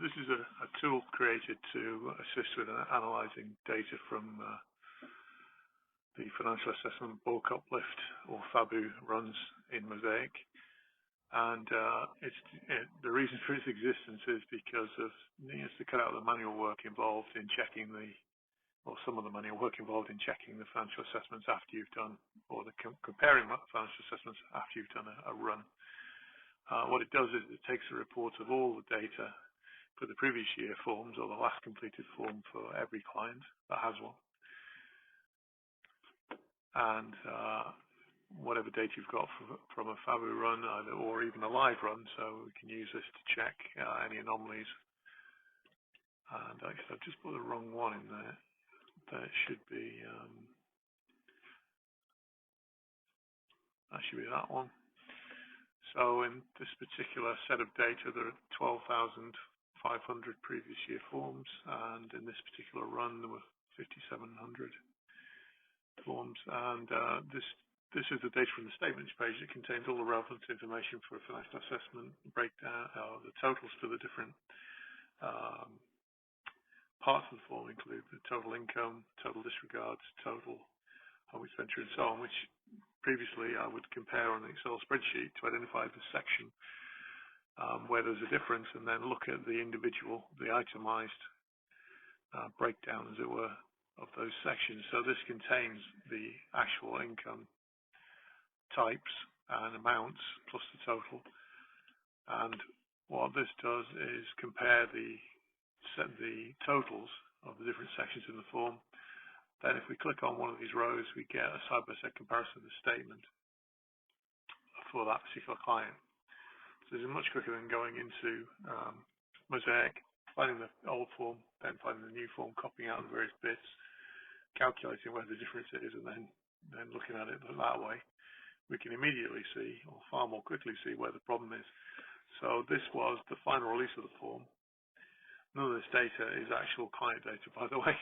this is a tool created to assist with analysing data from the financial assessment bulk uplift or FABU runs in Mosaic. And the reason for its existence is because of it's to cut out the manual work involved in checking some of the manual work involved in checking the financial assessments after you've done, or comparing financial assessments after you've done a run. What it does is it takes a report of all the data for the previous year forms or the last completed form for every client that has one, and whatever data you've got from a FABU run, or even a live run, so we can use this to check any anomalies. And actually, I've just put the wrong one in there. That should be that one. So in this particular set of data, there are 12,500 previous year forms, and in this particular run, there were 5,700 forms. And this is the data from the statements page. It contains all the relevant information for a financial assessment, breakdown, the totals for the different parts of the form include the total income, total disregards, total home expenditure, and so on, which previously I would compare on an Excel spreadsheet to identify the section where there's a difference, and then look at the individual, the itemized breakdown, as it were, of those sections. So this contains the actual income types and amounts plus the total. And what this does is compare the totals of the different sections in the form. Then if we click on one of these rows, we get a side-by-side comparison of the statement for that particular client. So this is much quicker than going into Mosaic, finding the old form, then finding the new form, copying out the various bits, calculating where the difference is, and then looking at it that way. We can immediately see, or far more quickly see, where the problem is. So this was the final release of the form. None of this data is actual client data, by the way,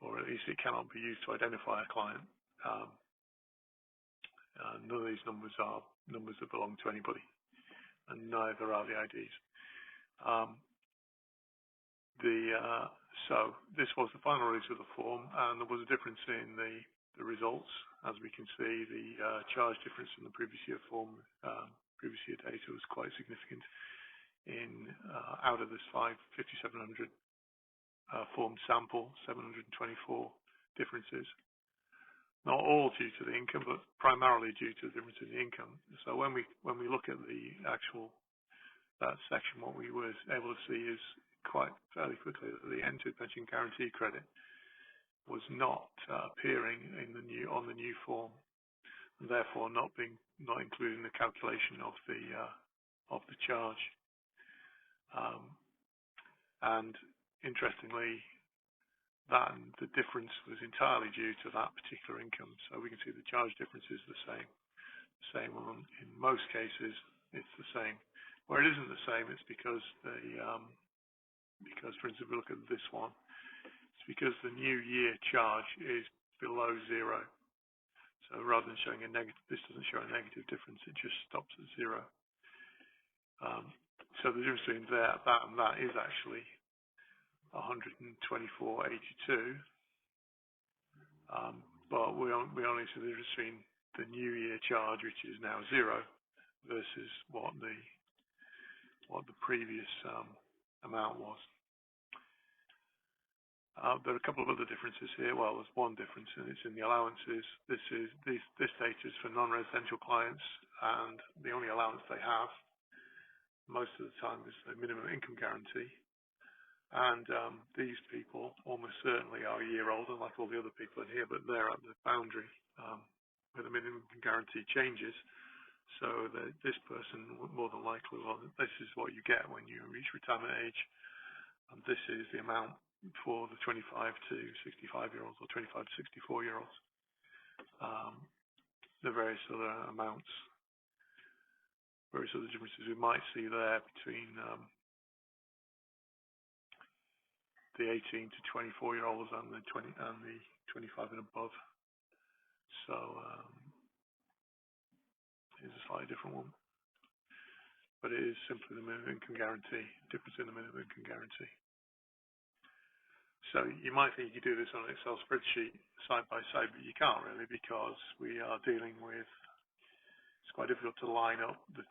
or at least it cannot be used to identify a client. None of these numbers are numbers that belong to anybody, and neither are the IDs. So this was the final release of the form, and there was a difference in the results. As we can see, the charge difference in the previous year form, previous year data was quite significant. Out of this 5,700 form sample, 724 differences. Not all due to the income, but primarily due to the difference in the income. So when we look at the that section, what we were able to see is quite fairly quickly that the entered pension guarantee credit was not appearing on the new form, and therefore not included in the calculation of the charge. And interestingly, the difference was entirely due to that particular income. So we can see the charge difference is the same. In most cases, it's the same. Where it isn't the same, it's because because, for instance, if we look at this one, it's because the new year charge is below zero. So rather than showing a negative, this doesn't show a negative difference. It just stops at zero. So the difference between that and that is actually 124.82. But we only see the difference between the new year charge, which is now zero, versus what the previous amount was. There are a couple of other differences here. Well, there's one difference, and it's in the allowances. This data is for non-residential clients, and the only allowance they have most of the time is the minimum income guarantee. And these people almost certainly are a year older, like all the other people in here, but they're at the boundary where the minimum income guarantee changes. So this person more than likely, well, this is what you get when you reach retirement age, and this is the amount for the 25 to 65-year-olds or 25 to 64-year-olds. The various other amounts, various other differences we might see there between the 18 to 24-year-olds and the 25 and above. So here's a slightly different one. but it is simply the minimum income guarantee, difference in the minimum income guarantee. So you might think you could do this on an Excel spreadsheet side by side, but you can't really, because we are dealing with, it's quite difficult to line up the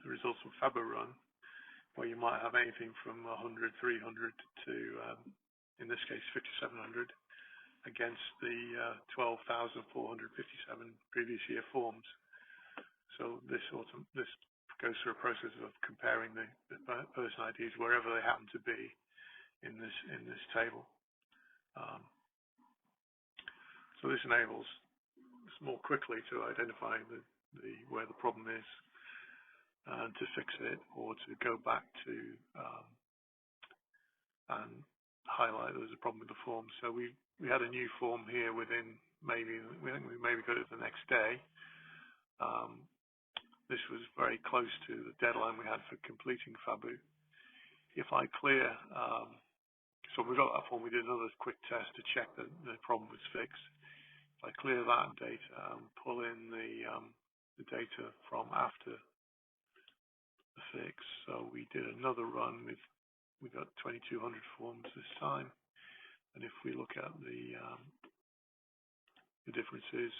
results from FABU run, where you might have anything from 100, 300 to, in this case, 5,700 against the 12,457 previous year forms. So this goes through a process of comparing the person IDs wherever they happen to be in this table. So this enables us more quickly to identify where the problem is and to fix it, or to go back to and highlight there's a problem with the form. So we had a new form here within we think we maybe got it the next day. This was very close to the deadline we had for completing FABU. If I clear, so we got that form, we did another quick test to check that the problem was fixed. If I clear that data and pull in the data from after the fix, so we did another run we got 2,200 forms this time, and if we look at the differences,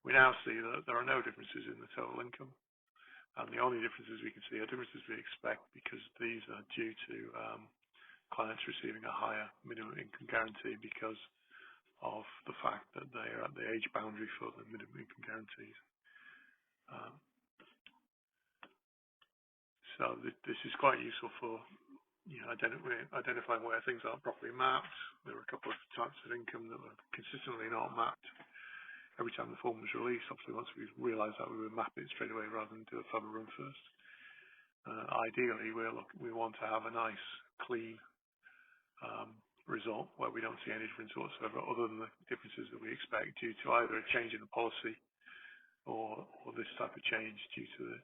we now see that there are no differences in the total income, and the only differences we can see are differences we expect, because these are due to clients receiving a higher minimum income guarantee because of the fact that they are at the age boundary for the minimum income guarantees. So this is quite useful for identifying where things aren't properly mapped. There were a couple of types of income that were consistently not mapped every time the form was released. Obviously, once we realised that, we would map it straight away rather than do a FABU run first. Ideally, we want to have a nice, clean result where we don't see any difference whatsoever, other than the differences that we expect due to either a change in the policy or this type of change due to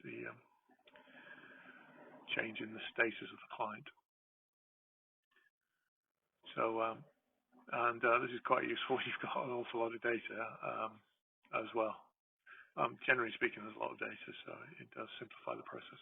the change in the status of the client. So, this is quite useful. You've got an awful lot of data as well. Generally speaking, there's a lot of data, so it does simplify the process.